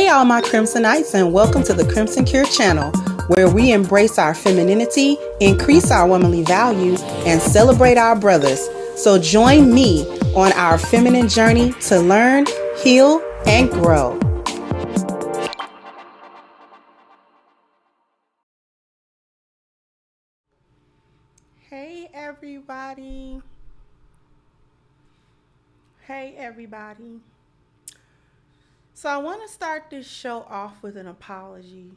all my Crimsonites, and welcome to the Crimson Cure channel, where we embrace our femininity, increase our womanly value, and celebrate our brothers. So join me on our feminine journey to learn, heal, and grow. Hey everybody. Hey everybody. So I want to start this show off with an apology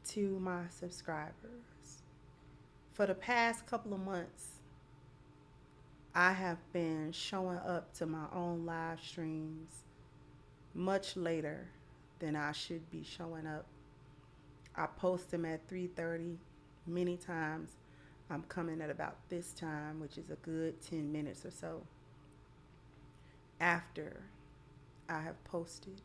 to my subscribers. For the past couple of months, I have been showing up to my own live streams much later than I should be showing up. I post them at 3:30 many times. I'm coming at about this time, which is a good 10 minutes or so after I have posted.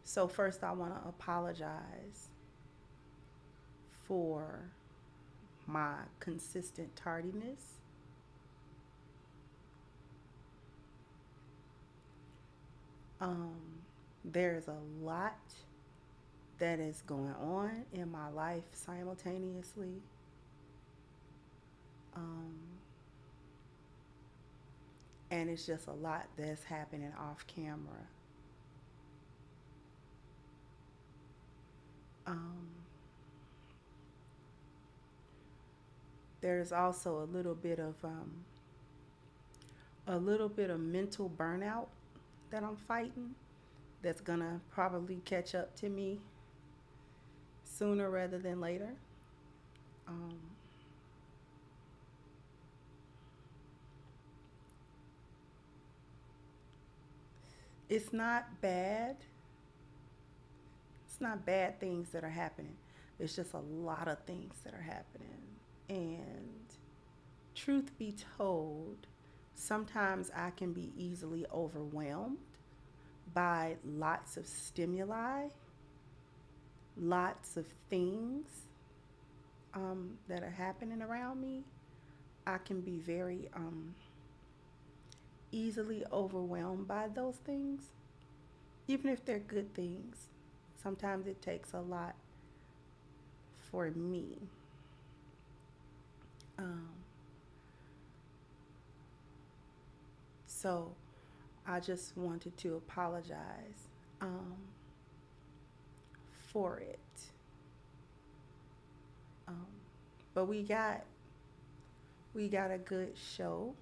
So first I want to apologize for my consistent tardiness. There's a lot that is going on in my life simultaneously. And it's just a lot that's happening off camera. There's also a little bit of mental burnout that I'm fighting that's gonna probably catch up to me sooner rather than later. It's not bad. It's not bad things that are happening. It's just a lot of things that are happening. And truth be told, sometimes I can be easily overwhelmed by lots of stimuli, lots of things that are happening around me. I can be very easily overwhelmed by those things, even if they're good things. Sometimes it takes a lot for me. So I just wanted to apologize for it. But we got a good show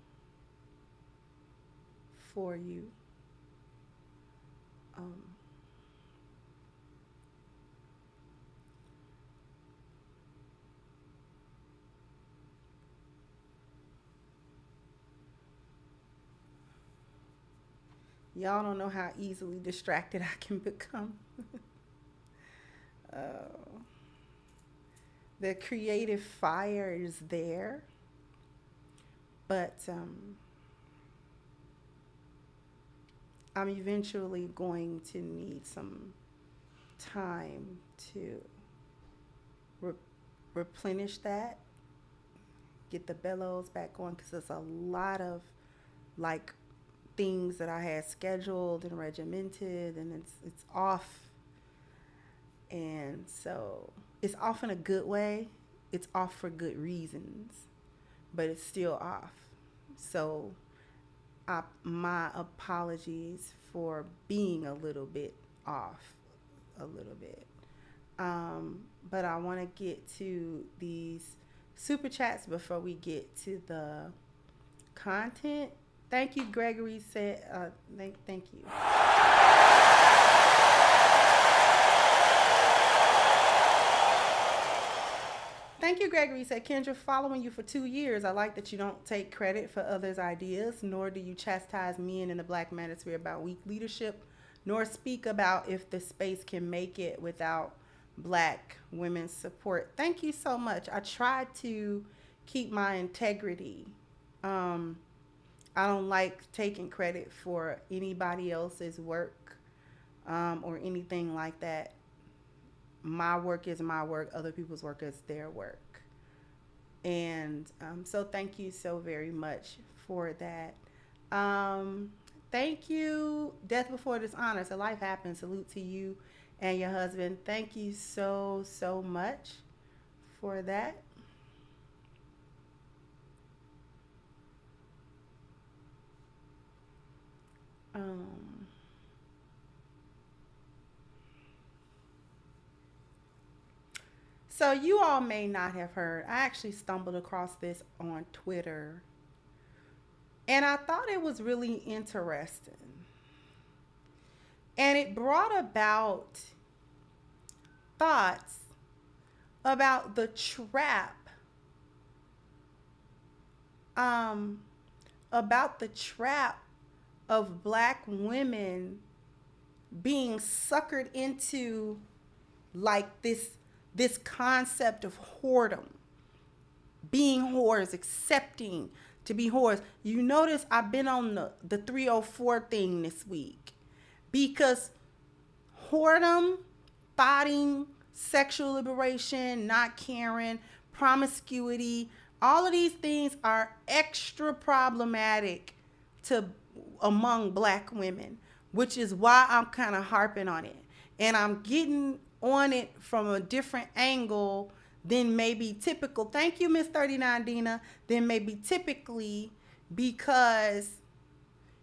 for you. Y'all don't know how easily distracted I can become. The creative fire is there, but I'm eventually going to need some time to replenish that, get the bellows back on, because there's a lot of like things that I had scheduled and regimented, and it's off. And so it's off in a good way. It's off for good reasons, but it's still off. So my apologies for being a little bit off, a little bit. But I want to get to these super chats before we get to the content. Thank you, Gregory said. Thank you. Thank you, Gregory said. Kendra, following you for 2 years. I like that you don't take credit for others' ideas, nor do you chastise men in the Black Manosphere about weak leadership, nor speak about if the space can make it without Black women's support. Thank you so much. I try to keep my integrity. I don't like taking credit for anybody else's work or anything like that. My work is my work. Other people's work is their work. And so thank you so very much for that. Thank you. Death before dishonor. So life happens. Salute to you and your husband. Thank you so, so much for that. Um, so you all may not have heard. I actually stumbled across this on Twitter, and I thought it was really interesting. And it brought about thoughts about the trap, um, about the trap of black women being suckered into like this concept of whoredom, being whores, accepting to be whores. You notice I've been on the 304 thing this week because whoredom, thotting, sexual liberation, not caring, promiscuity, all of these things are extra problematic to among black women, which is why I'm kind of harping on it. And I'm getting on it from a different angle than maybe typical. Thank you, Miss 39 Dina. Than maybe typically, because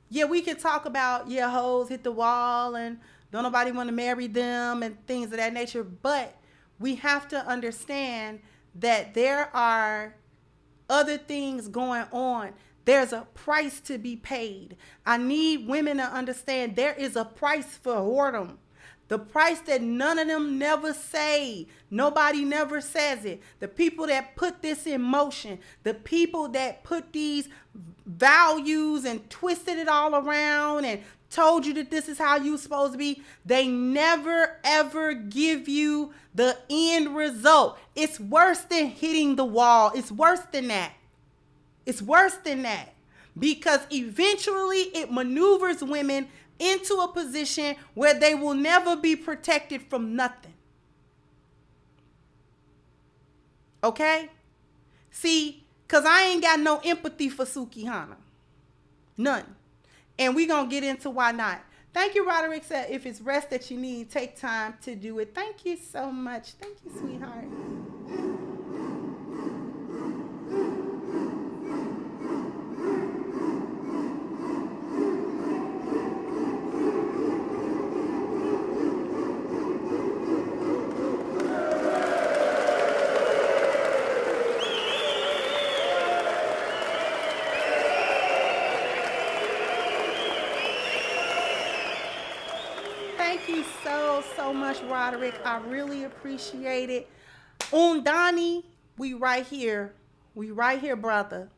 yeah, we can talk about, yeah, hoes hit the wall and don't nobody want to marry them and things of that nature. But we have to understand that there are other things going on. There's a price to be paid. I need women to understand there is a price for whoredom. The price that none of them never say. Nobody never says it. The people that put this in motion, the people that put these values and twisted it all around and told you that this is how you're supposed to be, they never ever give you the end result. It's worse than hitting the wall. It's worse than that. It's worse than that, because eventually it maneuvers women into a position where they will never be protected from nothing. Okay? See, because I ain't got no empathy for Suki Hana. None. And we're going to get into why not. Thank you, Roderick said, if it's rest that you need, take time to do it. Thank you so much. Thank you, sweetheart. Thank you so, so much, Roderick. I really appreciate it. Undani, we right here. We right here, brother.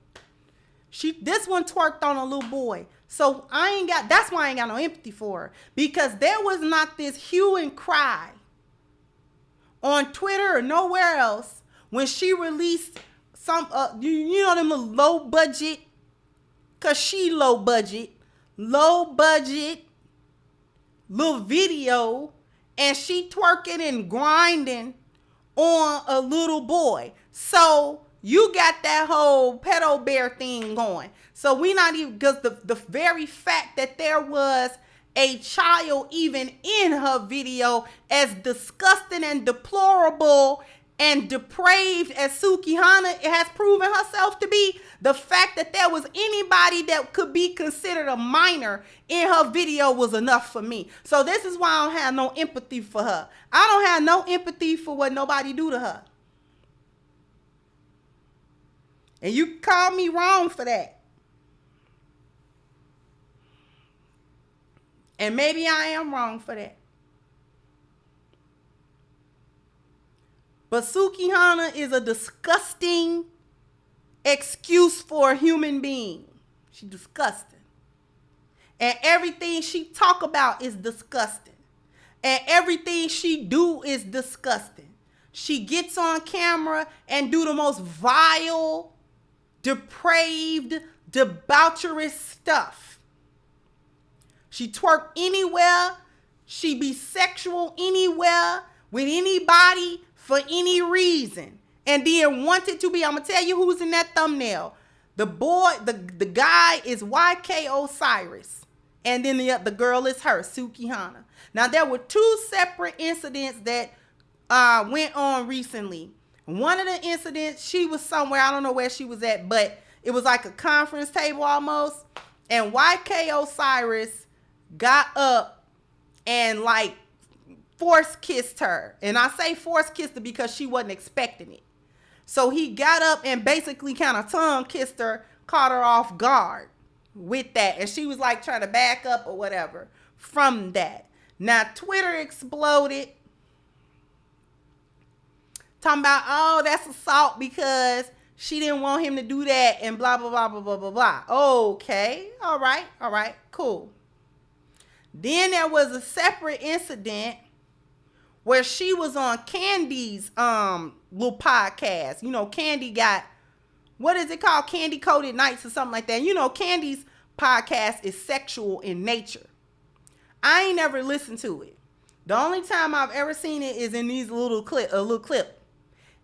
This one twerked on a little boy. So that's why I ain't got no empathy for her. Because there was not this hue and cry on Twitter or nowhere else when she released some, you know, them low budget, because she low budget, little video, and she twerking and grinding on a little boy. So you got that whole pedo bear thing going. So we not even, because the very fact that there was a child even in her video, as disgusting and deplorable and depraved as Suki Hana has proven herself to be, the fact that there was anybody that could be considered a minor in her video was enough for me. So this is why I don't have no empathy for her. I don't have no empathy for what nobody do to her. And you call me wrong for that. And maybe I am wrong for that. But Suki Hana is a disgusting excuse for a human being. She's disgusting. And everything she talk about is disgusting. And everything she do is disgusting. She gets on camera and do the most vile, depraved, debaucherous stuff. She twerk anywhere. She be sexual anywhere with anybody for any reason. And then wanted to be, I'm going to tell you who's in that thumbnail. The boy, the guy is YK Osiris. And then the girl is her, Suki Hana. Now, there were two separate incidents that went on recently. One of the incidents, she was somewhere, I don't know where she was at, but it was like a conference table almost. And YK Osiris got up and like force kissed her. And I say force kissed her because she wasn't expecting it. So he got up and basically kind of tongue kissed her, caught her off guard with that. And she was like trying to back up or whatever from that. Now Twitter exploded. Talking about, oh, that's assault because she didn't want him to do that and blah, blah, blah, blah, blah, blah, blah. Okay. All right. Cool. Then there was a separate incident where she was on Candy's little podcast. You know, Candy got, what is it called? Candy Coated Nights or something like that. You know, Candy's podcast is sexual in nature. I ain't never listened to it. The only time I've ever seen it is in these little clip.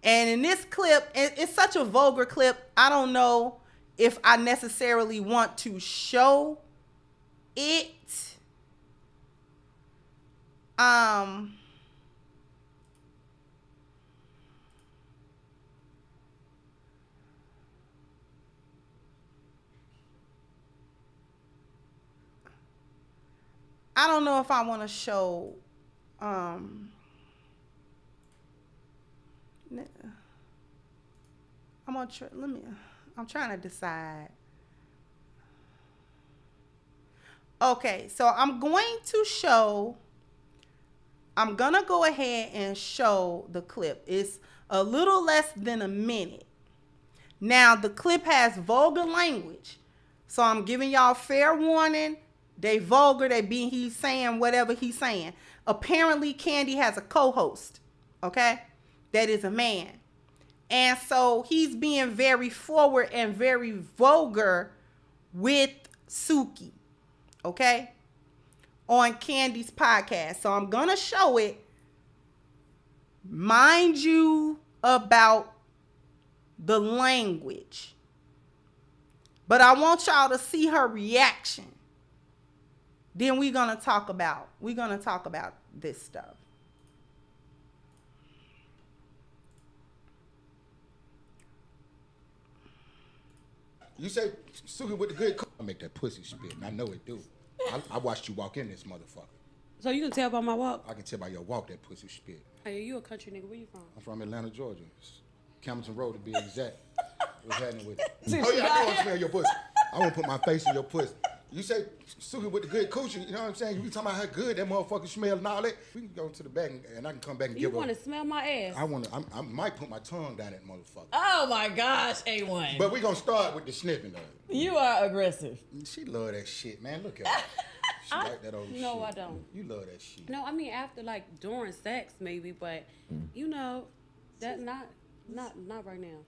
And in this clip, it's such a vulgar clip. I don't know if I necessarily want to show it. I don't know if I want to show, I'm trying to decide. Okay, so I'm going to go ahead and show the clip. It's a little less than a minute. Now, the clip has vulgar language. So I'm giving y'all fair warning. They vulgar, he's saying whatever he's saying. Apparently, Candy has a co-host, okay? That is a man. And so he's being very forward and very vulgar with Suki, okay? On Candy's podcast. So I'm going to show it. Mind you about the language. But I want y'all to see her reaction. Then we're going to talk about this stuff. You say Suki with the good I make that pussy spit, and I know it do. I watched you walk in this motherfucker. So you can tell by my walk? I can tell by your walk that pussy spit. Hey, you a country nigga. Where you from? I'm from Atlanta, Georgia. Campbellton Road to be exact. What's happening with it? Oh yeah, I want to smell your pussy. I want to put my face in your pussy. You say Suki with the good coochie, you know what I'm saying? You be talking about how good that motherfucker smell and all that. We can go to the back and I can come back and give her. You want to smell my ass? I might put my tongue down that motherfucker. Oh my gosh, A1. But we gonna start with the sniffing though. You are aggressive. She love that shit, man. Look at her. She like that old shit. No, I don't. You love that shit. No, I mean after like during sex maybe, but you know, that not right now.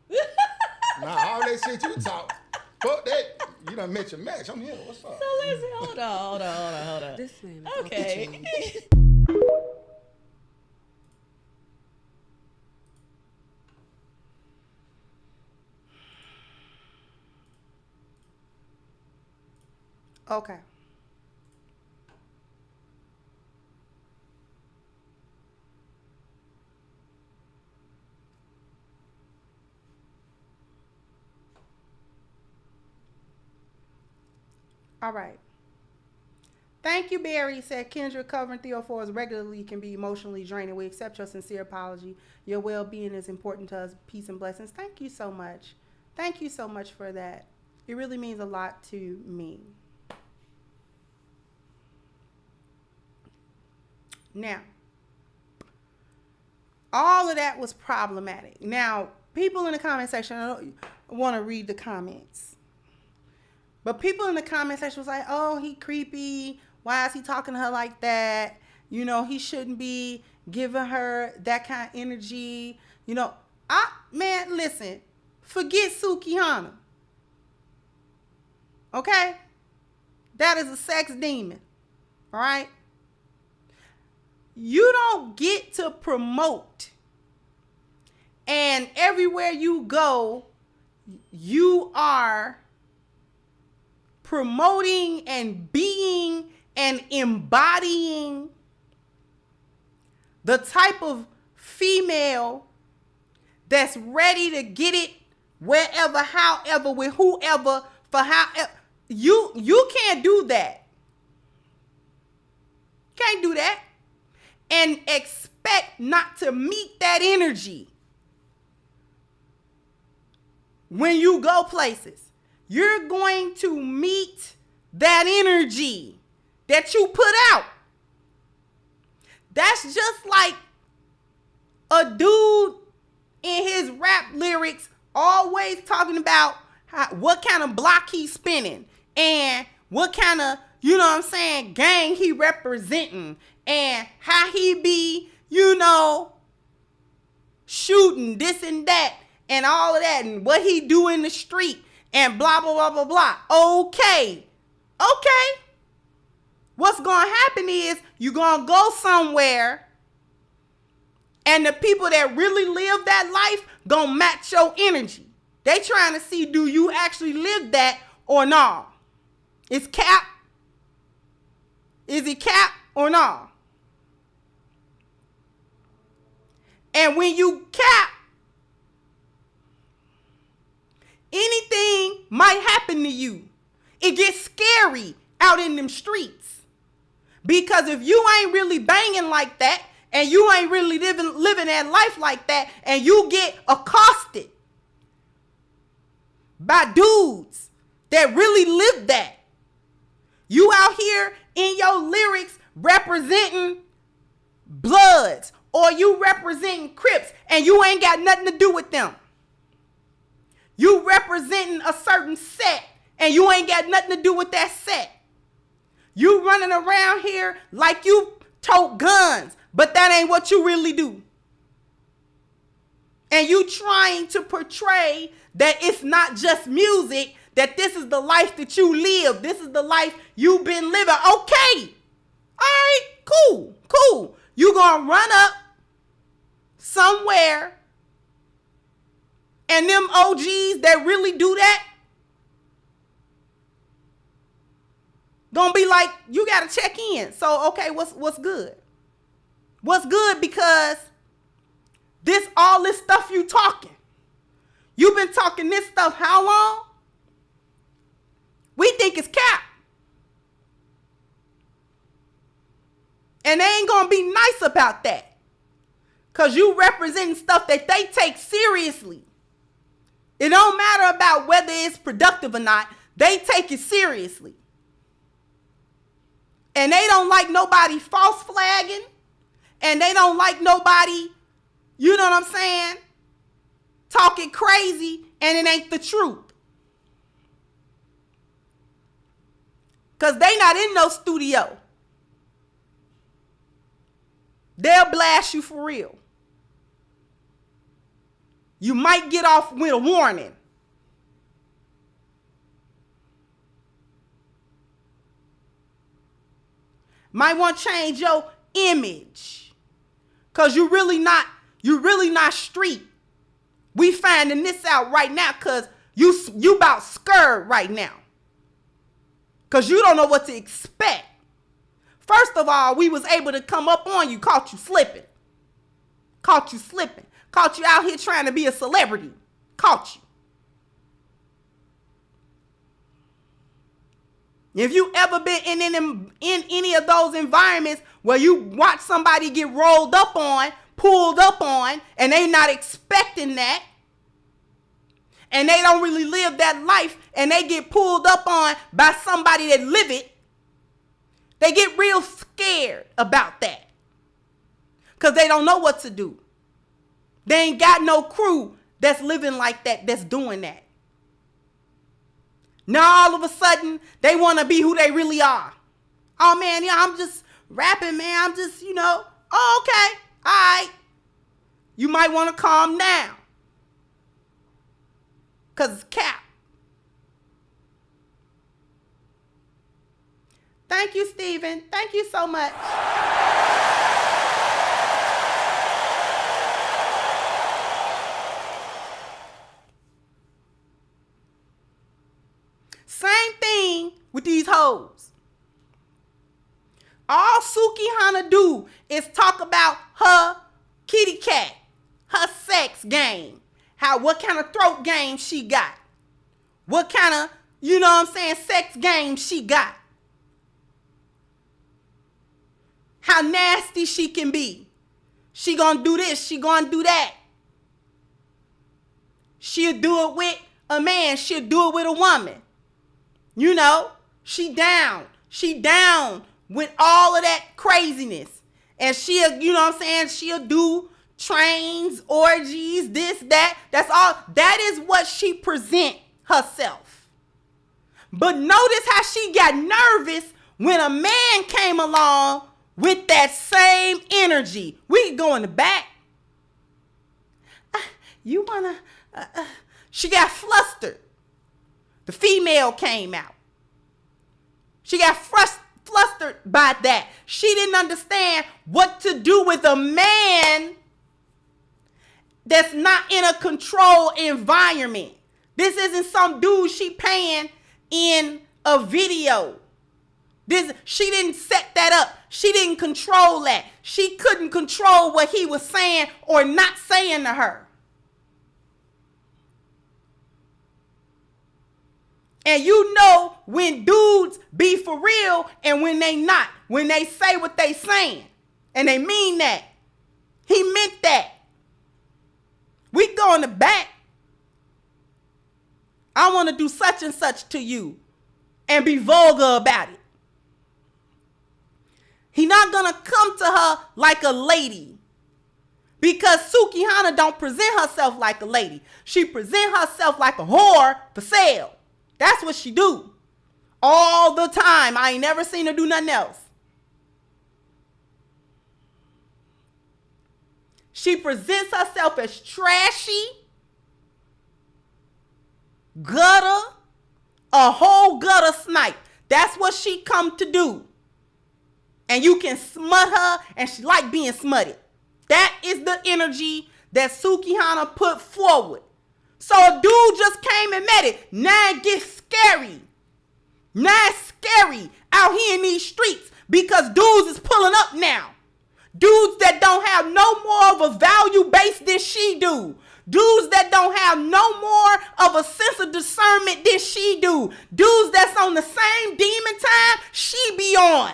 Nah, all that shit you talk. Fuck that. You done met your match. I'm here. What's up? So listen, hold on. This man is Okay. Okay. All right. Thank you, Barry. Said Kendra, covering 304s regularly can be emotionally draining. We accept your sincere apology. Your well-being is important to us. Peace and blessings. Thank you so much. Thank you so much for that. It really means a lot to me. Now, all of that was problematic. Now, people in the comment section, I don't want to read the comments. But people in the comment section was like, oh, he creepy. Why is he talking to her like that? You know, he shouldn't be giving her that kind of energy. You know, man, listen, forget Sukihana. Okay? That is a sex demon. All right? You don't get to promote. And everywhere you go, you are promoting and being and embodying the type of female that's ready to get it wherever, however, with whoever, for however. You can't do that. Can't do that. And expect not to meet that energy when you go places. You're going to meet that energy that you put out. That's just like a dude in his rap lyrics always talking about what kind of block he's spinning and what kind of, you know what I'm saying, gang he representing and how he be, you know, shooting this and that and all of that and what he do in the street and blah, blah, blah, blah, blah. Okay. What's going to happen is you're going to go somewhere and the people that really live that life going to match your energy. They trying to see, do you actually live that or not? It's cap. Is it cap or not? And when you cap, anything might happen to you. It gets scary out in them streets. Because if you ain't really banging like that, and you ain't really living that life like that, and you get accosted by dudes that really live that, you out here in your lyrics representing Bloods, or you representing Crips, and you ain't got nothing to do with them. You representing a certain set, and you ain't got nothing to do with that set. You running around here like you tote guns, but that ain't what you really do. And you trying to portray that it's not just music, that this is the life that you live. This is the life you've been living. Okay. All right, cool. You gonna run up somewhere and them OGs that really do that gonna be like, you gotta check in. So, okay, what's good? What's good? Because all this stuff you talking. You've been talking this stuff how long? We think it's cap. And they ain't gonna be nice about that. Because you representing stuff that they take seriously. It don't matter about whether it's productive or not. They take it seriously. And they don't like nobody false flagging. And they don't like nobody, you know what I'm saying, talking crazy and it ain't the truth. Because they not in no studio. They'll blast you for real. You might get off with a warning. Might want to change your image. Because you're really not street. We finding this out right now because you about scared right now. Because you don't know what to expect. First of all, we was able to come up on you, caught you slipping. Caught you out here trying to be a celebrity. Caught you. If you ever been in any of those environments where you watch somebody get rolled up on, pulled up on, and they not expecting that, and they don't really live that life, and they get pulled up on by somebody that live it, they get real scared about that. Because they don't know what to do. They ain't got no crew that's living like that, that's doing that. Now all of a sudden, they want to be who they really are. Oh man, yeah, I'm just rapping, man. I'm just, oh, okay, all right. You might want to calm down. Because it's cap. Thank you, Stephen. Thank you so much. Same thing Sukihana do is talk about her kitty cat, her sex game, what kind of throat game she got, what kind of, sex game she got, how nasty she can be. She gonna do this, she gonna do that. She'll do it with a man, she'll do it with a woman. She down with all of that craziness. And she'll, she'll do trains, orgies, this, that. That's all. That is what she present herself. But notice how she got nervous when a man came along with that same energy. We can go in the back. She got flustered. The female came out. She got flustered by that. She didn't understand what to do with a man that's not in a controlled environment. This isn't some dude she paying in a video. She didn't set that up. She didn't control that. She couldn't control what he was saying or not saying to her. And when dudes be for real and when they not, when they say what they saying and they mean that. He meant that. We go in the back. I want to do such and such to you and be vulgar about it. He not going to come to her like a lady because Sukihana don't present herself like a lady. She present herself like a whore for sale. That's what she do. All the time. I ain't never seen her do nothing else. She presents herself as trashy, gutter, a whole gutter snipe. That's what she come to do. And you can smut her and she like being smutted. That is the energy that Sukihana put forward. So a dude just came and met it. Now it gets scary. Now it's scary out here in these streets because dudes is pulling up now. Dudes that don't have no more of a value base than she do. Dudes that don't have no more of a sense of discernment than she do. Dudes that's on the same demon time she be on.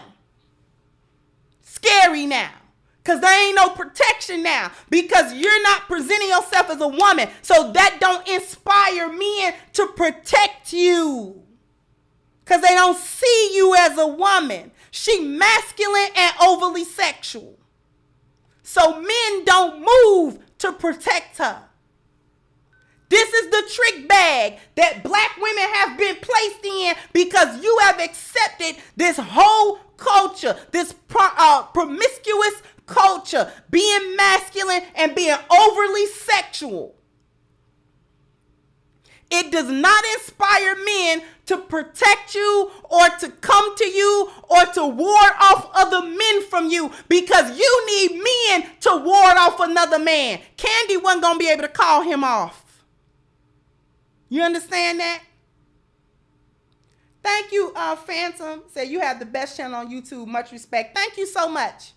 Scary now. Because there ain't no protection now. Because you're not presenting yourself as a woman. So that don't inspire men to protect you. Because they don't see you as a woman. She masculine and overly sexual. So men don't move to protect her. This is the trick bag that black women have been placed in because you have accepted this whole culture, this promiscuous culture, being masculine and being overly sexual. It does not inspire men to protect you or to come to you or to ward off other men from you because you need men to ward off another man. Candy wasn't going to be able to call him off. You understand that? Thank you, Phantom. Say you have the best channel on YouTube. Much respect. Thank you so much.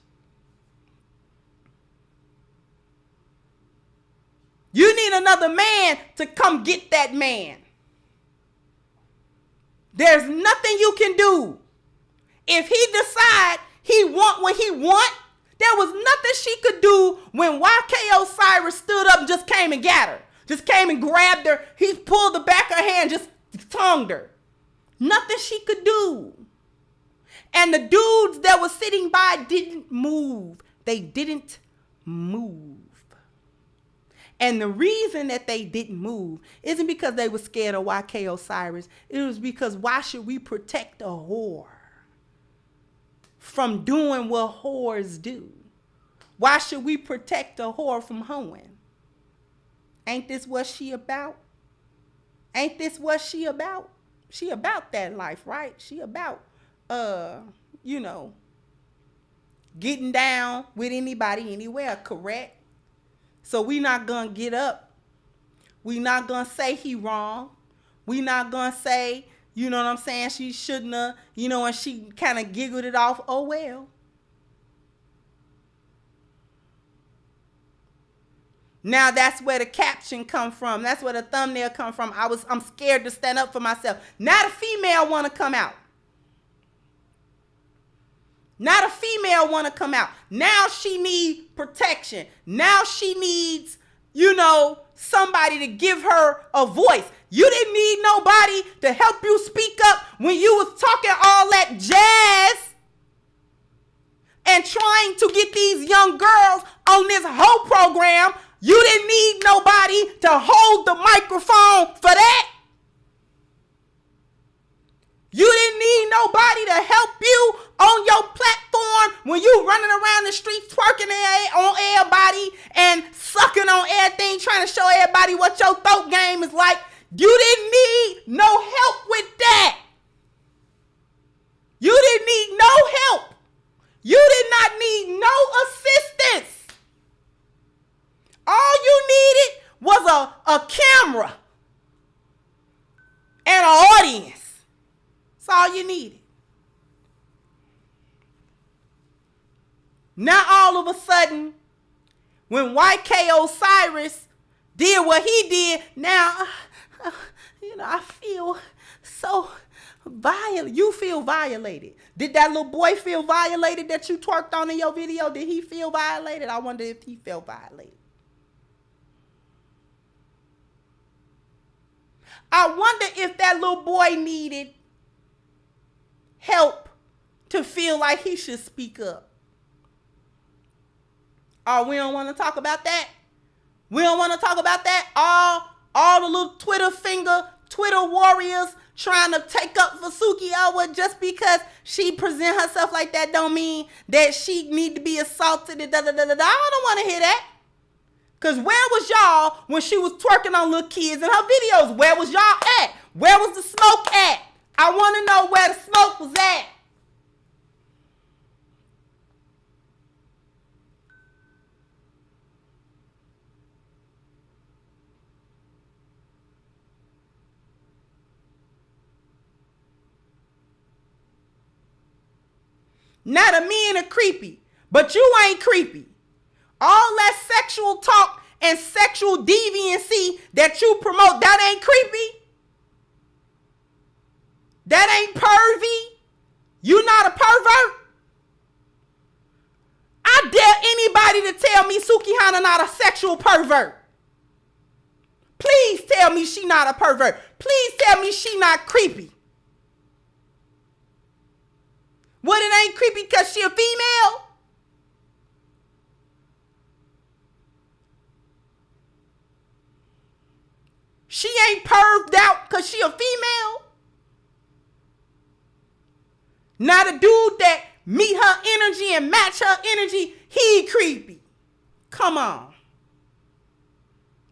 You need another man to come get that man. There's nothing you can do. If he decide he want what he want, there was nothing she could do when YK Osiris stood up and just came and got her. Just came and grabbed her. He pulled the back of her hand, just tongued her. Nothing she could do. And the dudes that were sitting by didn't move. They didn't move. And the reason that they didn't move isn't because they were scared of YK Osiris. It was because why should we protect a whore from doing what whores do? Why should we protect a whore from hoeing? Ain't this what she about? Ain't this what she about? She about that life, right? She about, getting down with anybody, anywhere, correct? So we not going to get up. We not going to say he wrong. We not going to say, you know what I'm saying, she shouldn't have, and she kind of giggled it off. Oh, well. Now that's where the caption come from. That's where the thumbnail come from. I'm scared to stand up for myself. Now the female want to come out. Now the female want to come out. Now she needs protection. Now she needs, somebody to give her a voice. You didn't need nobody to help you speak up when you was talking all that jazz and trying to get these young girls on this whole program. You didn't need nobody to hold the microphone for that. You didn't need nobody to help you on your platform when you running around the streets twerking on everybody and sucking on everything, trying to show everybody what your throat game is like. You didn't need no help with that. You didn't need no help. You did not need no assistance. All you needed was a camera and an audience. That's all you needed. Now all of a sudden, when YK Osiris did what he did, now, I feel so violated. You feel violated. Did that little boy feel violated that you twerked on in your video? Did he feel violated? I wonder if he felt violated. I wonder if that little boy needed help to feel like he should speak up. Oh, we don't want to talk about that. We don't want to talk about that. All the little Twitter warriors trying to take up for Suki Hana just because she present herself like that don't mean that she need to be assaulted and I don't want to hear that. Because where was y'all when she was twerking on little kids in her videos? Where was y'all at? Where was the smoke at? I want to know where the smoke was at. Now the men are creepy, but you ain't creepy. All that sexual talk and sexual deviancy that you promote, that ain't creepy. That ain't pervy. You not a pervert. I dare anybody to tell me Sukihana not a sexual pervert. Please tell me she not a pervert. Please tell me she not creepy. What, it ain't creepy because she a female? She ain't perved out because she a female? Now the dude that meet her energy and match her energy, he creepy. Come on.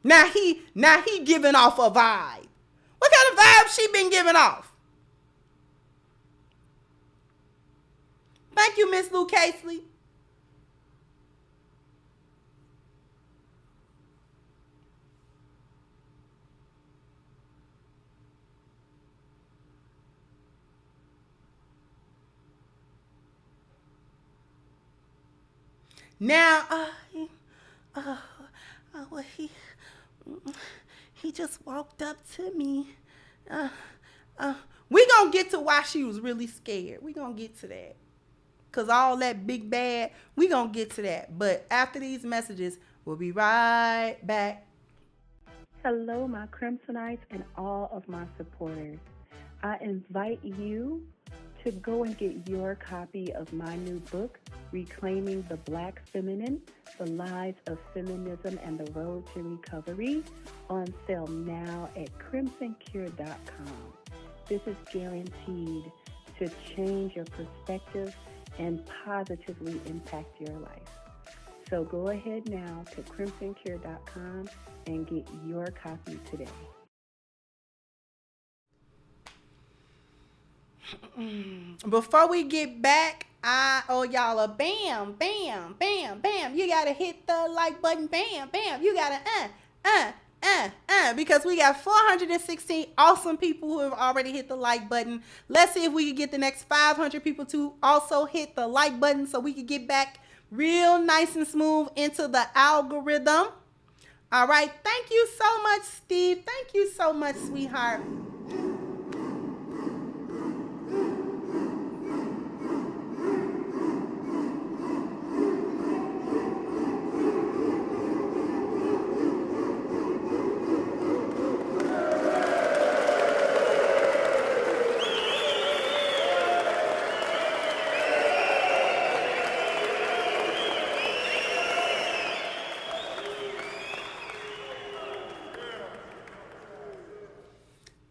Now he giving off a vibe. What kind of vibe she been giving off? Thank you, Miss Lou Casely. Now, well, he just walked up to me. We gonna get to why she was really scared. We gonna get to that. Because all that big bad, we gonna get to that. But after these messages, we'll be right back. Hello, my Crimsonites and all of my supporters. I invite you to go and get your copy of my new book, Reclaiming the Black Feminine, The Lies of Feminism and the Road to Recovery, on sale now at crimsoncure.com. This is guaranteed to change your perspective and positively impact your life. So go ahead now to crimsoncure.com and get your copy today. Before we get back, I owe y'all a bam, bam, bam, bam. You gotta hit the like button, bam, bam. You gotta because we got 416 awesome people who have already hit the like button. Let's see if we can get the next 500 people to also hit the like button so we can get back real nice and smooth into the algorithm. All right. Thank you so much, Steve. Thank you so much, sweetheart.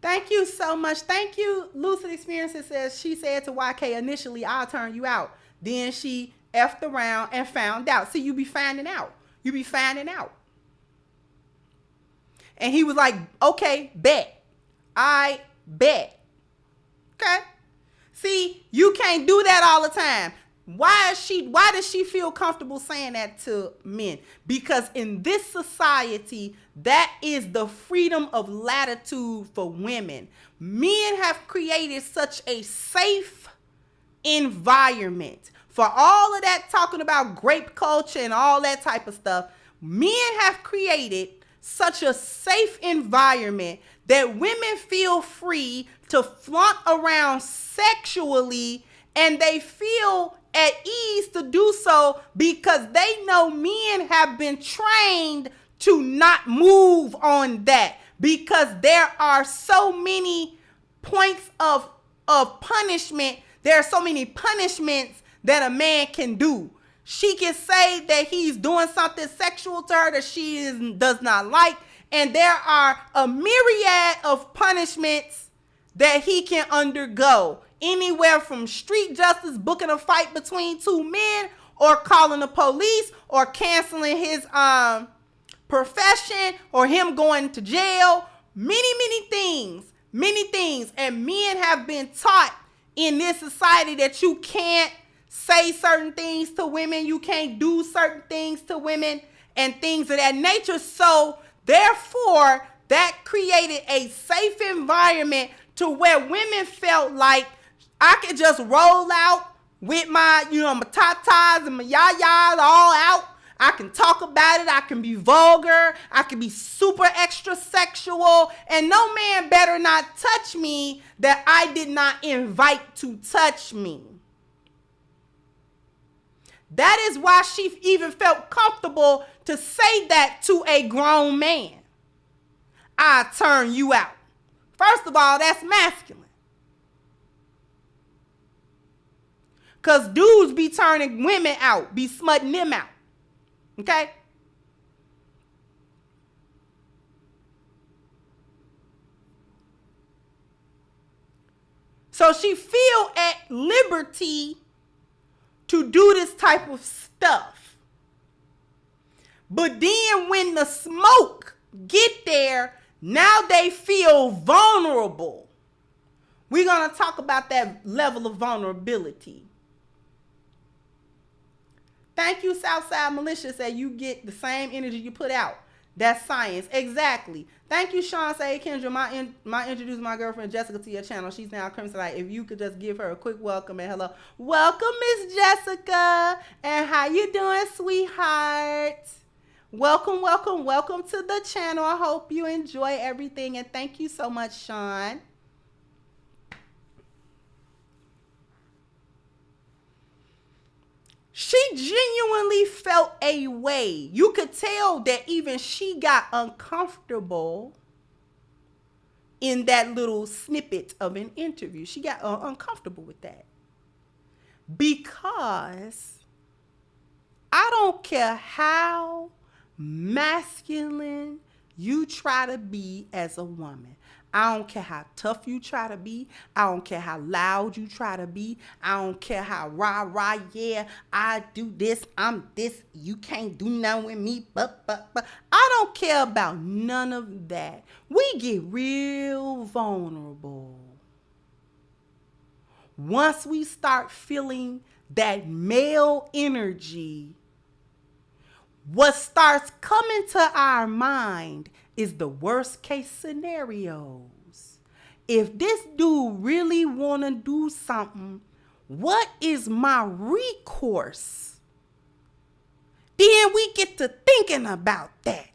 Thank you so much. Thank you. Lucid Experiences says she said to YK initially, I'll turn you out. Then she effed around and found out. See, you be finding out. You be finding out. And he was like, okay, bet. I bet. Okay. See, you can't do that all the time. Why does she feel comfortable saying that to men? Because in this society, that is the freedom of latitude for women. Men have created such a safe environment. For all of that talking about grape culture and all that type of stuff, men have created such a safe environment that women feel free to flaunt around sexually, and they feel at ease to do so because they know men have been trained to not move on that, because there are so many points of punishment. There are so many punishments that a man can do. She can say that he's doing something sexual to her that she does not like, and there are a myriad of punishments that he can undergo. Anywhere from street justice, booking a fight between two men, or calling the police, or canceling his profession, or him going to jail. Many things. And men have been taught in this society that you can't say certain things to women, you can't do certain things to women, and things of that nature. So therefore, that created a safe environment to where women felt like I could just roll out with my, my tatas and my yayas all out. I can talk about it. I can be vulgar. I can be super extra sexual. And no man better not touch me that I did not invite to touch me. That is why she even felt comfortable to say that to a grown man. I turn you out. First of all, that's masculine. Because dudes be turning women out, be smutting them out. Okay? So she feel at liberty to do this type of stuff. But then when the smoke get there, now they feel vulnerable. We're going to talk about that level of vulnerability. Thank you, Southside Militia. Say you get the same energy you put out. That's science. Exactly. Thank you, Sean. Say, Kendra, my introduce my girlfriend Jessica to your channel. She's now Crimson Light. If you could just give her a quick welcome and hello. Welcome, Miss Jessica. And how you doing, sweetheart? Welcome to the channel. I hope you enjoy everything. And thank you so much, Sean. She genuinely felt a way. You could tell that even she got uncomfortable in that little snippet of an interview. She got uncomfortable with that. Because I don't care how masculine you try to be as a woman. I don't care how tough you try to be. I don't care how loud you try to be. I don't care how rah, yeah, I do this, I'm this, you can't do nothing with me, but. I don't care about none of that. We get real vulnerable once we start feeling that male energy. What starts coming to our mind is the worst case scenarios. If this dude really want to do something, what is my recourse? Then we get to thinking about that.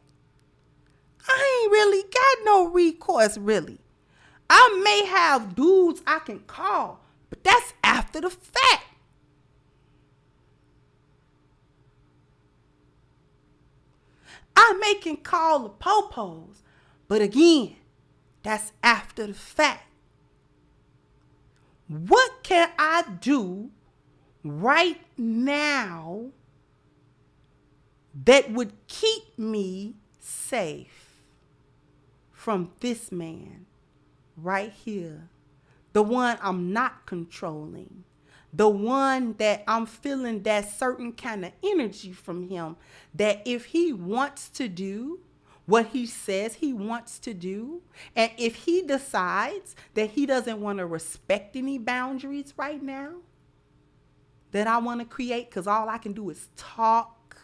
ain't really got no recourse, really. I may have dudes I can call, but that's after the fact. I may can call the popos, but again, that's after the fact. What can I do right now that would keep me safe from this man right here? The one I'm not controlling. The one that I'm feeling that certain kind of energy from him, that if he wants to do what he says he wants to do, and if he decides that he doesn't want to respect any boundaries right now that I want to create, because all I can do is talk.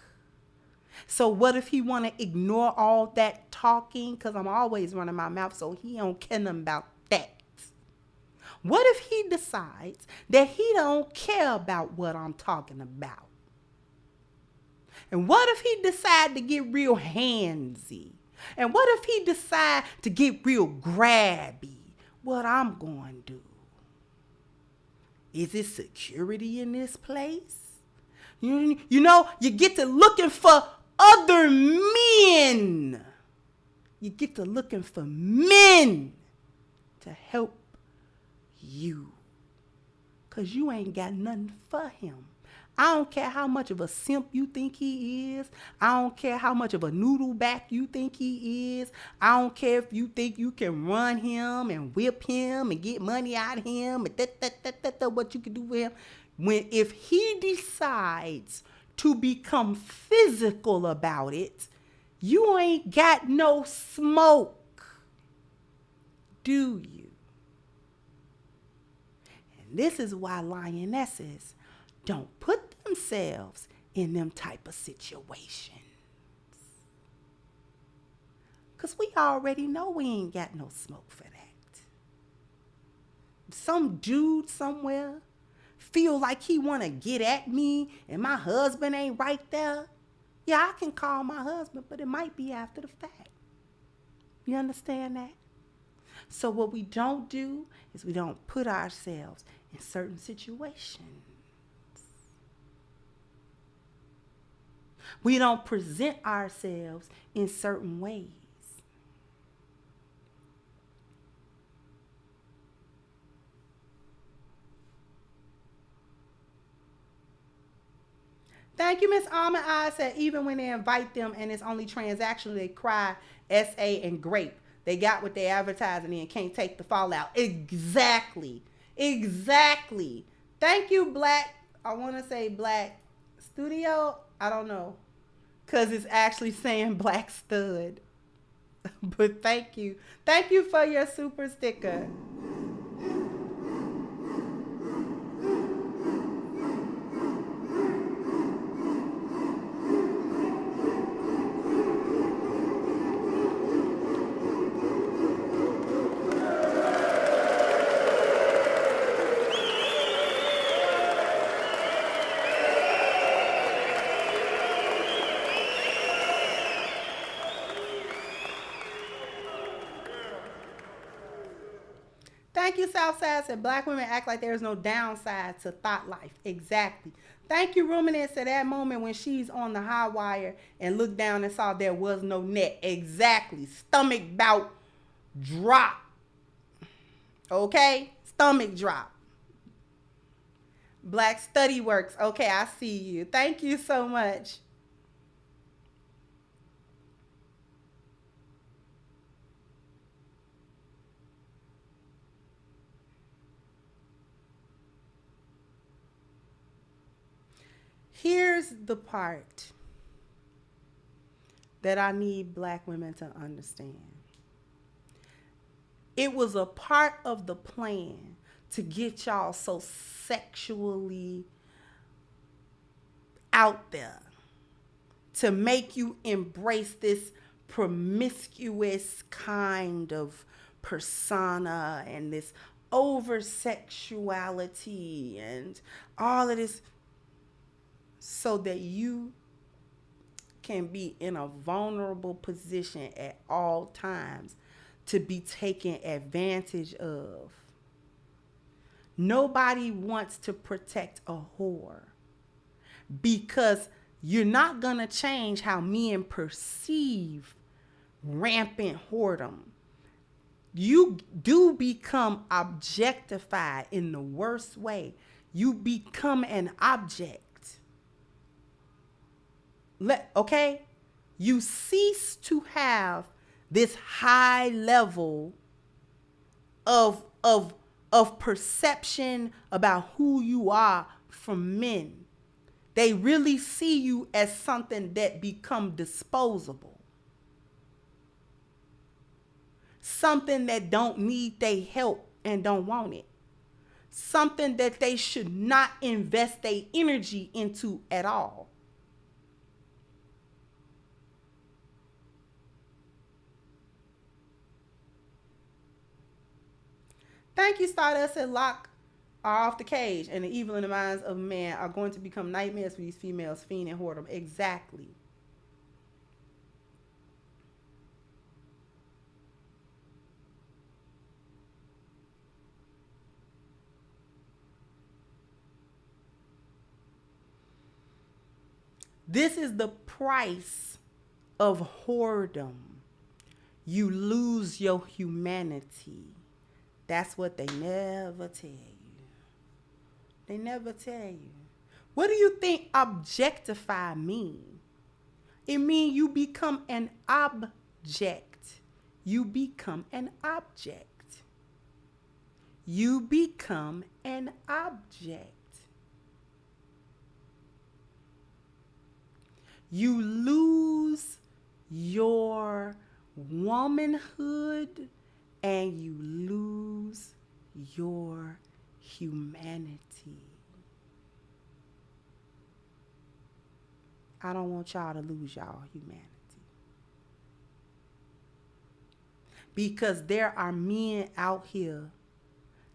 So what if he want to ignore all that talking, because I'm always running my mouth, so he don't care nothing about that. What if he decides that he don't care about what I'm talking about? And what if he decide to get real handsy? And what if he decide to get real grabby? What I'm going to do? Is it security in this place? You know, you get to looking for other men. You get to looking for men to help you, because you ain't got nothing for him. I don't care how much of a simp you think he is. I don't care how much of a noodle back you think he is. I don't care if you think you can run him and whip him and get money out of him and what you can do with him. If he decides to become physical about it, you ain't got no smoke, do you? This is why lionesses don't put themselves in them type of situations. Because we already know we ain't got no smoke for that. Some dude somewhere feel like he want to get at me and my husband ain't right there. Yeah, I can call my husband, but it might be after the fact. You understand that? So what we don't do is we don't put ourselves in certain situations. We don't present ourselves in certain ways. Thank you, Miss Almond I said even when they invite them and it's only transactional, they cry, SA, and grape. They got what they advertising and can't take the fallout. Exactly. Thank you, Black. I want to say Black Studio. I don't know. Because it's actually saying Black Stud. But thank you. Thank you for your super sticker. Thank you, Southside said black women act like there's no downside to thought life. Exactly. Thank you, Ruminants, at that moment when she's on the high wire and looked down and saw there was no net. Exactly. Stomach bout drop. Okay? Stomach drop. Black Study Works. Okay, I see you. Thank you so much. Here's the part that I need black women to understand. It was a part of the plan to get y'all so sexually out there, to make you embrace this promiscuous kind of persona and this over sexuality and all of this, so that you can be in a vulnerable position at all times to be taken advantage of. Nobody wants to protect a whore because you're not going to change how men perceive rampant whoredom. You do become objectified in the worst way. You become an object. Okay? You cease to have this high level of perception about who you are from men. They really see you as something that become disposable. Something that don't need their help and don't want it. Something that they should not invest their energy into at all. Thank you, Stardust and Lock are off the cage, and the evil in the minds of man are going to become nightmares for these females, fiend and whoredom. Exactly. This is the price of whoredom. You lose your humanity. That's what they never tell you. They never tell you. What do you think objectify mean? It means you become an object. You become an object. You become an object. You lose your womanhood and you lose your humanity. I don't want y'all to lose y'all humanity. Because there are men out here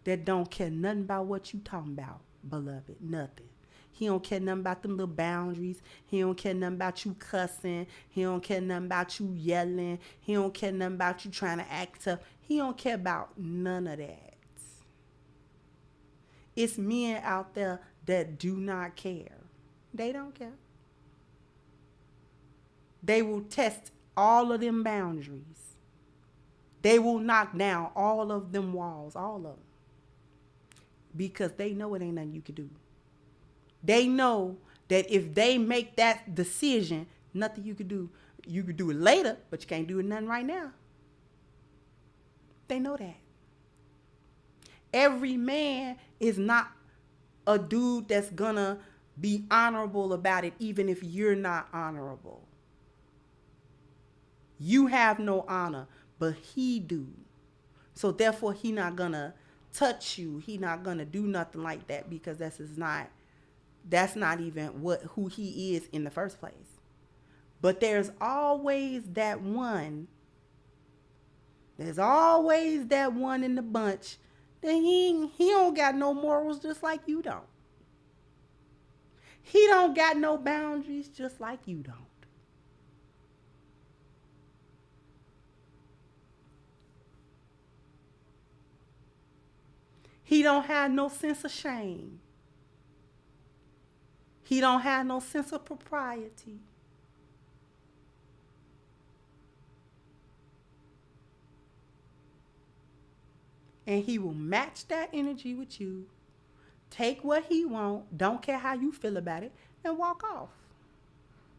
that don't care nothing about what you talking about, beloved. Nothing. He don't care nothing about them little boundaries. He don't care nothing about you cussing. He don't care nothing about you yelling. He don't care nothing about you trying to act tough. He don't care about none of that. It's men out there that do not care. They don't care. They will test all of them boundaries. They will knock down all of them walls, all of them. Because they know it ain't nothing you can do. They know that if they make that decision, nothing you could do. You could do it later, but you can't do it nothing right now. They know that. Every man is not a dude that's gonna be honorable about it, even if you're not honorable. You have no honor, but he do. So therefore, he not gonna touch you. He not gonna do nothing like that because that's not even who he is in the first place. But there's always that one. There's always that one in the bunch that he don't got no morals just like you don't. He don't got no boundaries just like you don't. He don't have no sense of shame. He don't have no sense of propriety. And he will match that energy with you, take what he want, don't care how you feel about it, and walk off.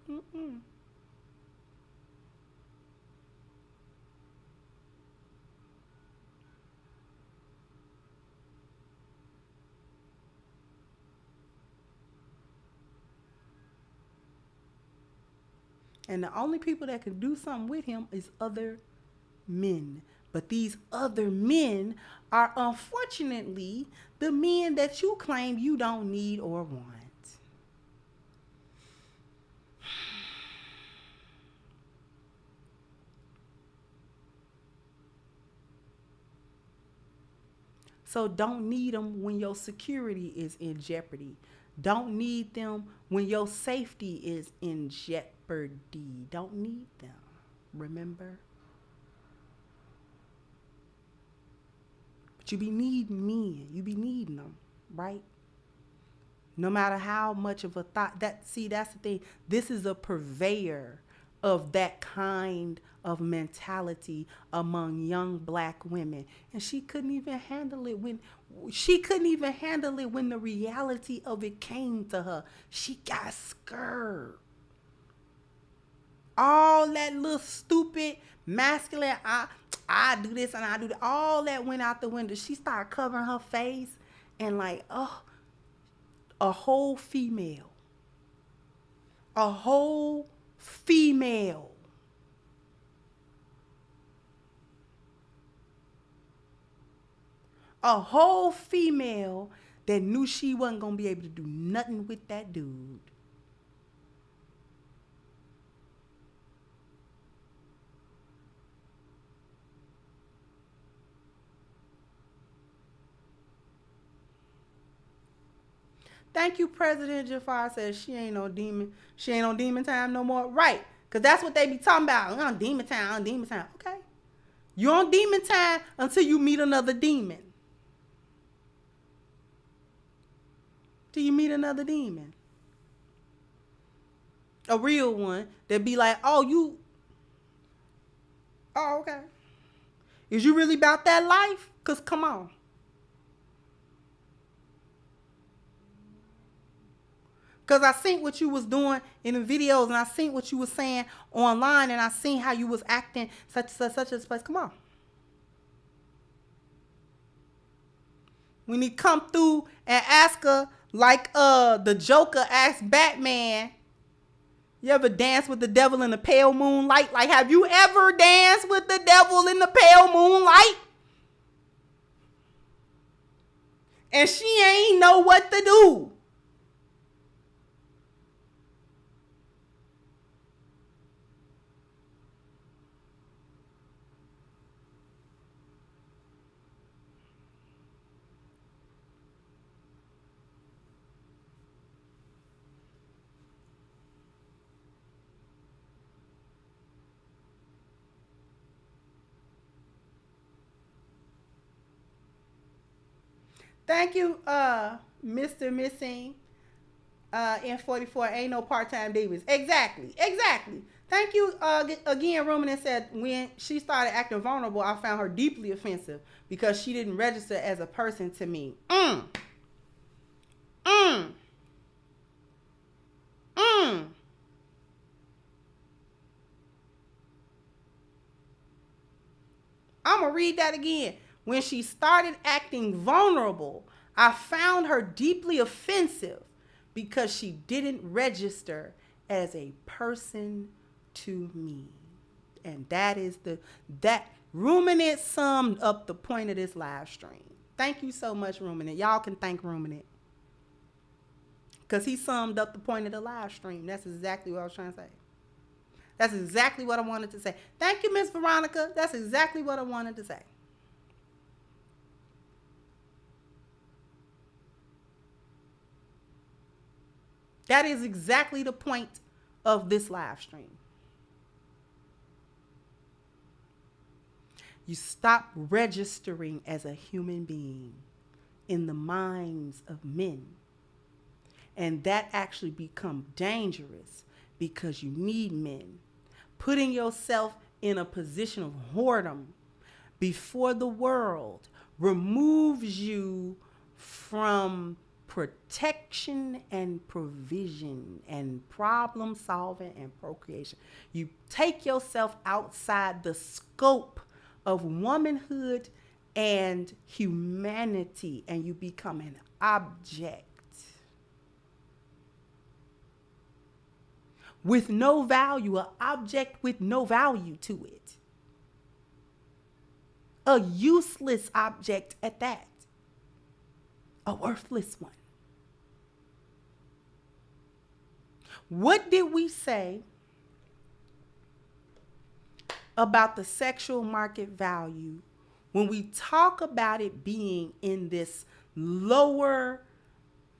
Mm-mm. And the only people that can do something with him is other men. But these other men are unfortunately the men that you claim you don't need or want. So don't need them when your security is in jeopardy. Don't need them when your safety is in jeopardy. property. Don't need them. Remember? But you be needing men. You be needing them, right? No matter how much of a thought that's the thing. This is a purveyor of that kind of mentality among young black women. And she couldn't even handle it when the reality of it came to her. She got scared. All that little stupid masculine, I do this and I do that, all that went out the window. She started covering her face and like, oh, a whole female. A whole female. A whole female that knew she wasn't going to be able to do nothing with that dude. Thank you, President Jafar says she ain't no demon. She ain't on demon time no more. Right. Because that's what they be talking about. On demon time, on demon time. Okay. You're on demon time until you meet another demon. Till you meet another demon. A real one that be like, oh, okay. Is you really about that life? Because come on. Because I seen what you was doing in the videos and I seen what you was saying online and I seen how you was acting such a place. Come on. When he come through and ask her like the Joker asked Batman, you ever dance with the devil in the pale moonlight? Like, have you ever danced with the devil in the pale moonlight? And she ain't know what to do. Thank you, Mr. Missing. N44 ain't no part-time demons. Exactly. Thank you again. Ruminant said when she started acting vulnerable, I found her deeply offensive because she didn't register as a person to me. I'm gonna read that again. When she started acting vulnerable, I found her deeply offensive because she didn't register as a person to me. And that Ruminant summed up the point of this live stream. Thank you so much, Ruminant. Y'all can thank Ruminant. Because he summed up the point of the live stream. That's exactly what I was trying to say. That's exactly what I wanted to say. Thank you, Miss Veronica. That's exactly what I wanted to say. That is exactly the point of this live stream. You stop registering as a human being in the minds of men. And that actually becomes dangerous because you need men. Putting yourself in a position of whoredom before the world removes you from protection and provision and problem solving and procreation. You take yourself outside the scope of womanhood and humanity and you become an object with no value, an object with no value to it. A useless object at that. A worthless one. What did we say about the sexual market value when we talk about it being in this lower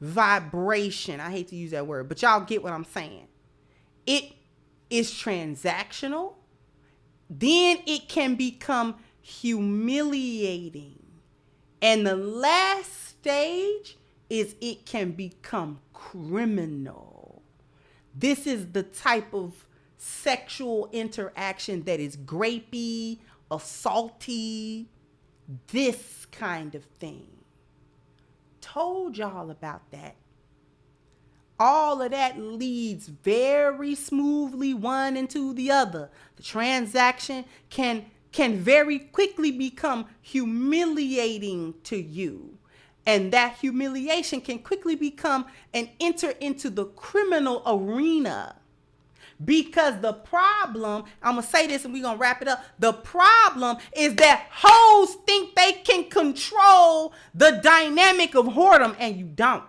vibration? I hate to use that word, but y'all get what I'm saying. is transactional, then it can become humiliating. And the last stage is it can become criminal. This is the type of sexual interaction that is grapey, assaulty, this kind of thing. Told y'all about that. All of that leads very smoothly one into the other. The transaction can very quickly become humiliating to you. And that humiliation can quickly become and enter into the criminal arena. Because the problem, I'm going to say this and we're going to wrap it up. The problem is that hoes think they can control the dynamic of whoredom, and you don't.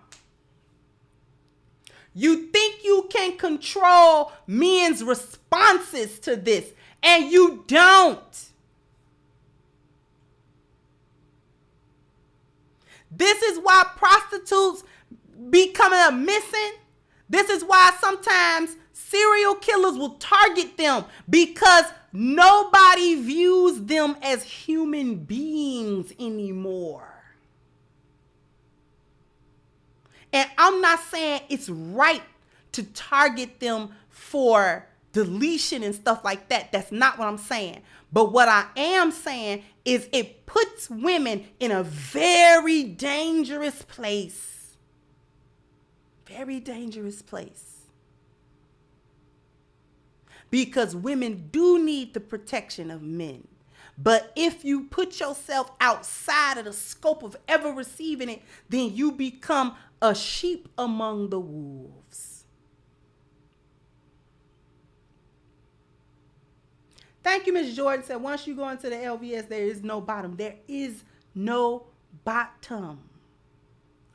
You think you can control men's responses to this, and you don't. This is why prostitutes becoming missing. This is why sometimes serial killers will target them, because nobody views them as human beings anymore. And I'm not saying it's right to target them for deletion and stuff like that. That's not what I'm saying. But what I am saying is it puts women in a very dangerous place. Very dangerous place. Because women do need the protection of men. But if you put yourself outside of the scope of ever receiving it, then you become a sheep among the wolves. Thank you, Ms. Jordan said, once you go into the LVS, there is no bottom. There is no bottom.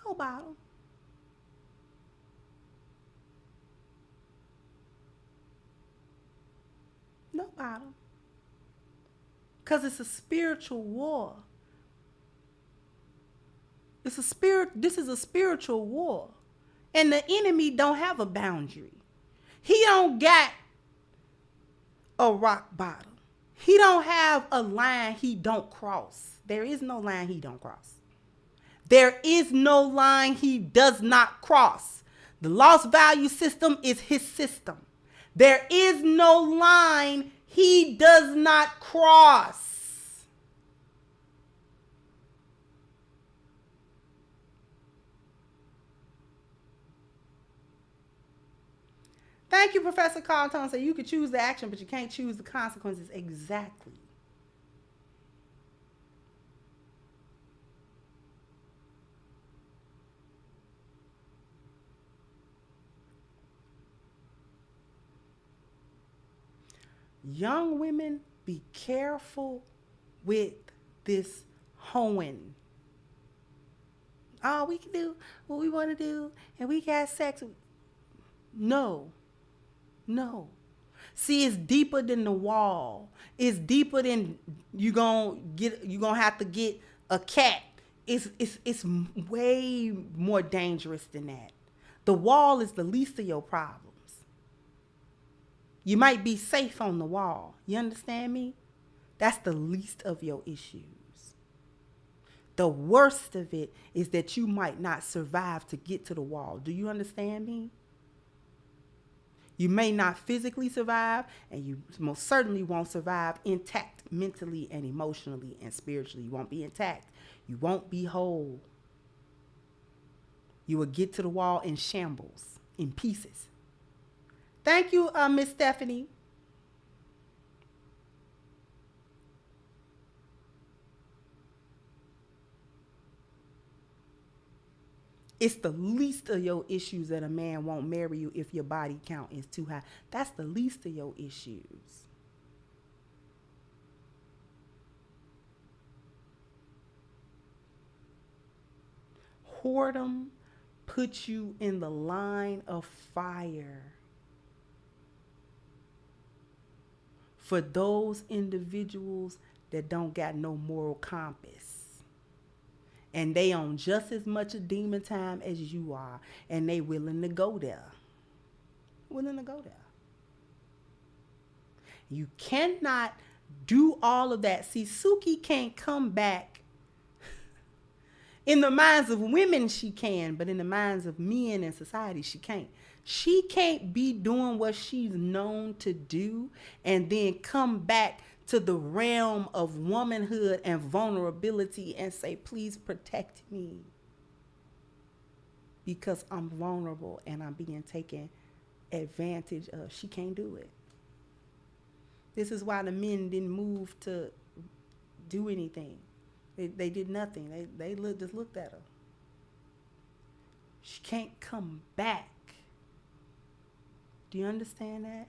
No bottom. No bottom. Because it's a spiritual war. This is a spiritual war. And the enemy don't have a boundary. He don't got a rock bottom. He don't have a line he don't cross. There is no line he don't cross. There is no line he does not cross. The lost value system is his system. There is no line he does not cross. Thank you, Professor Carlton. So you could choose the action, but you can't choose the consequences. Exactly. Young women, be careful with this hoeing. Oh, we can do what we want to do, and we got sex. No. No. See, it's deeper than the wall. It's deeper than you're gonna have to get a cat. It's way more dangerous than that. The wall is the least of your problems. You might be safe on the wall. You understand me? That's the least of your issues. The worst of it is that you might not survive to get to the wall. Do you understand me? You may not physically survive, and you most certainly won't survive intact mentally and emotionally and spiritually. You won't be intact. You won't be whole. You will get to the wall in shambles, in pieces. Thank you, Miss Stephanie. It's the least of your issues that a man won't marry you if your body count is too high. That's the least of your issues. Whoredom puts you in the line of fire for those individuals that don't got no moral compass. And they on just as much a demon time as you are. And they willing to go there. Willing to go there. You cannot do all of that. See, Suki can't come back. In the minds of women, she can, but in the minds of men in society, she can't. She can't be doing what she's known to do and then come back to the realm of womanhood and vulnerability and say, please protect me because I'm vulnerable and I'm being taken advantage of. She can't do it. This is why the men didn't move to do anything. They did nothing. They just looked at her. She can't come back. Do you understand that?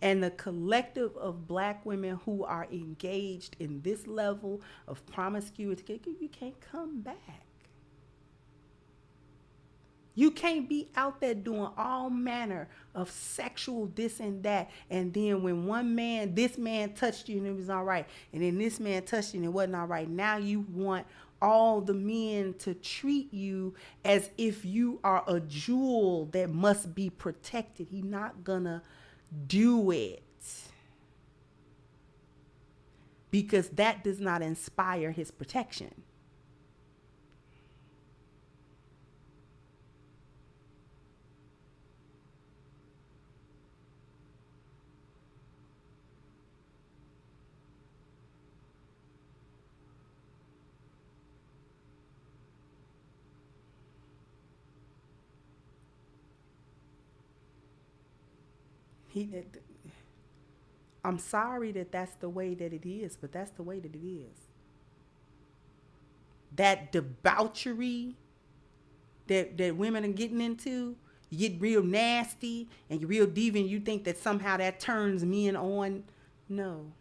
And the collective of black women who are engaged in this level of promiscuity, you can't come back. You can't be out there doing all manner of sexual this and that. And then when this man touched you and it was all right. And then this man touched you and it wasn't all right. Now you want all the men to treat you as if you are a jewel that must be protected. He's not gonna do it. Because that does not inspire his protection. I'm sorry that that's the way that it is, but that's the way that it is. That debauchery that women are getting into, you get real nasty and you're real deviant, you think that somehow that turns men on. No.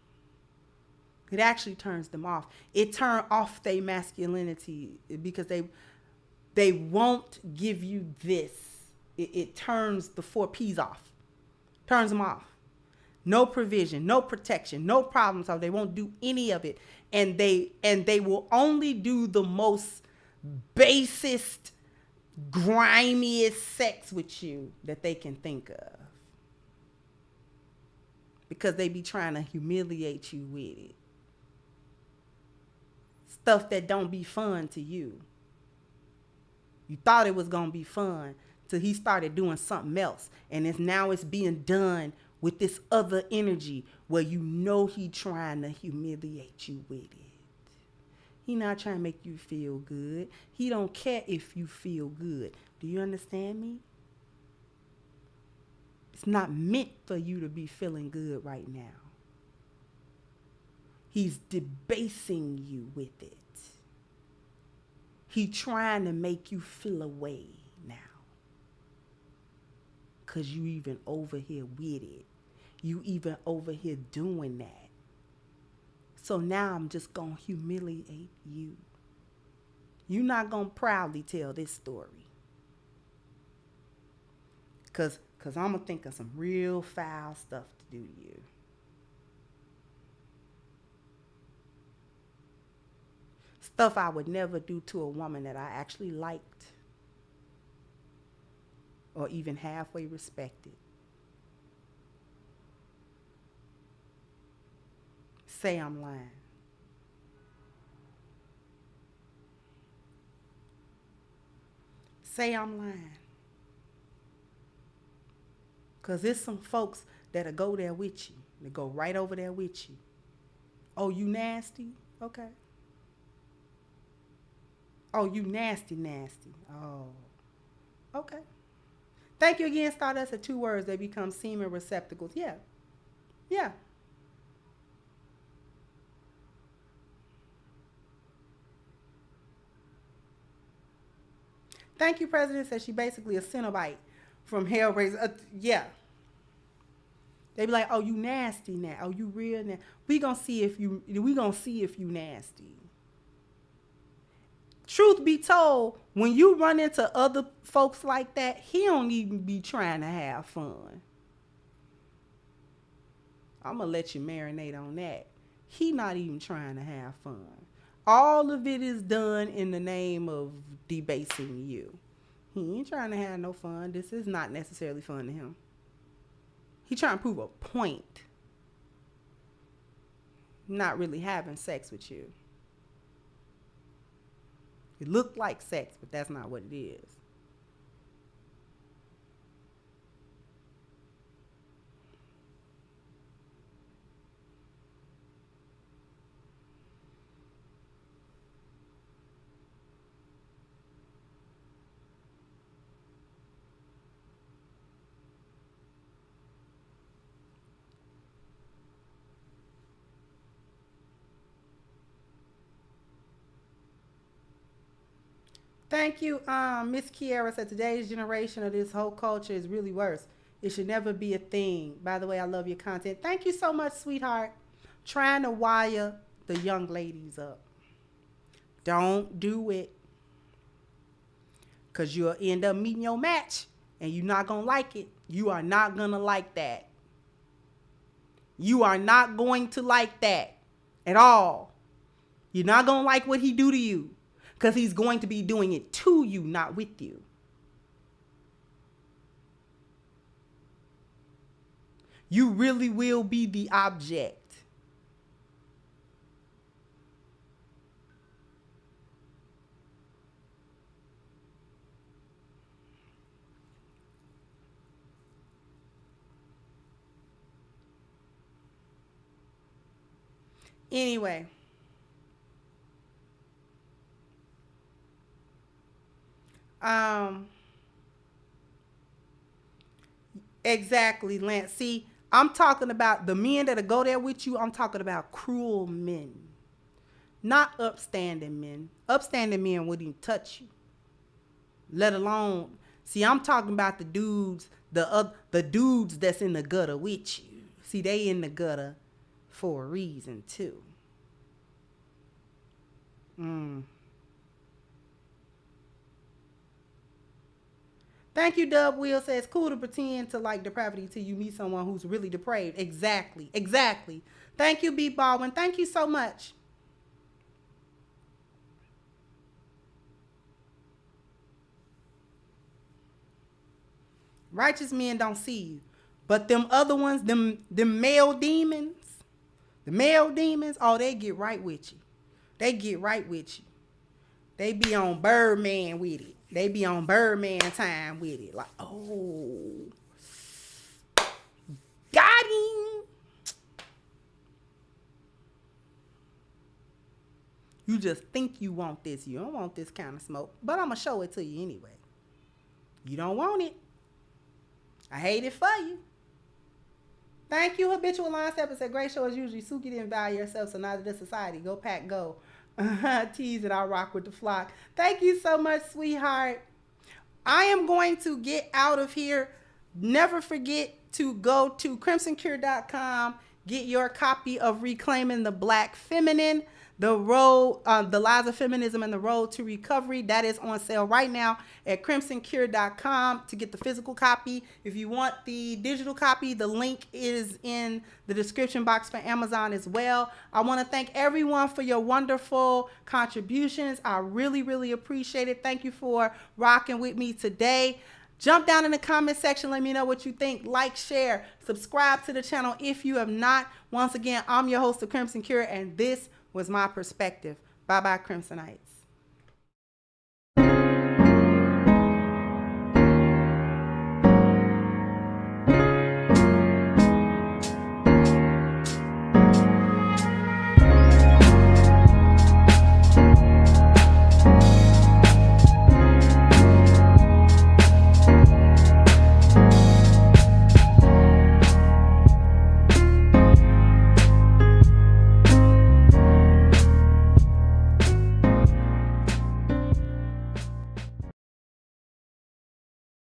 It actually turns them off. It turns off their masculinity because they won't give you this. It turns the 4 P's off. Turns them off. No provision, no protection, no problem solving. They won't do any of it. And they will only do the most basest, grimiest sex with you that they can think of. Because they be trying to humiliate you with it. Stuff that don't be fun to you. You thought it was going to be fun till he started doing something else. And now it's being done with this other energy where you know he trying to humiliate you with it. He not trying to make you feel good. He don't care if you feel good. Do you understand me? It's not meant for you to be feeling good right now. He's debasing you with it. He trying to make you feel away now. Because you even over here with it. You even over here doing that. So now I'm just going to humiliate you. You're not going to proudly tell this story. Because I'm going to think of some real foul stuff to do to you. Stuff I would never do to a woman that I actually liked or even halfway respected. Say I'm lying. Say I'm lying. Because there's some folks that'll go there with you. They go right over there with you. Oh, you nasty? Okay. Oh, you nasty. Oh, okay. Thank you again, Stardust. Are 2 words. They become semen receptacles. Yeah. Thank you, President. Says she basically a Cenobite from Hellraiser. Yeah. They be like, oh, you nasty now. Oh, you real now. We gonna see if you nasty. Truth be told, when you run into other folks like that, he don't even be trying to have fun. I'm going to let you marinate on that. He not even trying to have fun. All of it is done in the name of debasing you. He ain't trying to have no fun. This is not necessarily fun to him. He trying to prove a point. Not really having sex with you. It looked like sex, but that's not what it is. Thank you, Miss Kiera said today's generation of this whole culture is really worse. It should never be a thing. By the way, I love your content. Thank you so much, sweetheart. Trying to wire the young ladies up. Don't do it. Because you'll end up meeting your match and you're not going to like it. You are not going to like that. You are not going to like that at all. You're not going to like what he do to you. Because he's going to be doing it to you, not with you. You really will be the object. Anyway. Exactly, Lance. See, I'm talking about the men that'll go there with you. I'm talking about cruel men, not upstanding men. Upstanding men wouldn't even touch you, let alone. See, I'm talking about the dudes, the dudes that's in the gutter with you. See, they in the gutter for a reason too. Thank you, Dub Will says, cool to pretend to like depravity till you meet someone who's really depraved. Exactly. Exactly. Thank you, B. Baldwin. Thank you so much. Righteous men don't see you. But them other ones, them male demons, oh, they get right with you. They get right with you. They be on Birdman with it. They be on Birdman time with it. Like, oh, got him. You just think you want this. You don't want this kind of smoke. But I'm going to show it to you anyway. You don't want it. I hate it for you. Thank you, Habitual Line Stepper said, great show as usually. Suki didn't value yourself, so neither does society. Go pack, go. Tease it, I'll rock with the flock. Thank you so much, sweetheart. I am going to get out of here. Never forget to go to crimsoncure.com. Get your copy of Reclaiming the Black Feminine, the lies of feminism and the road to recovery. That is on sale right now at crimsoncure.com to get the physical copy. If you want the digital copy, the link is in the description box for Amazon as well. I want to thank everyone for your wonderful contributions. I really, really appreciate it. Thank you for rocking with me today. Jump down in the comment section. Let me know what you think. Like, share, subscribe to the channel if you have not. Once again, I'm your host of Crimson Cure, and this was my perspective. Bye-bye, Crimsonites.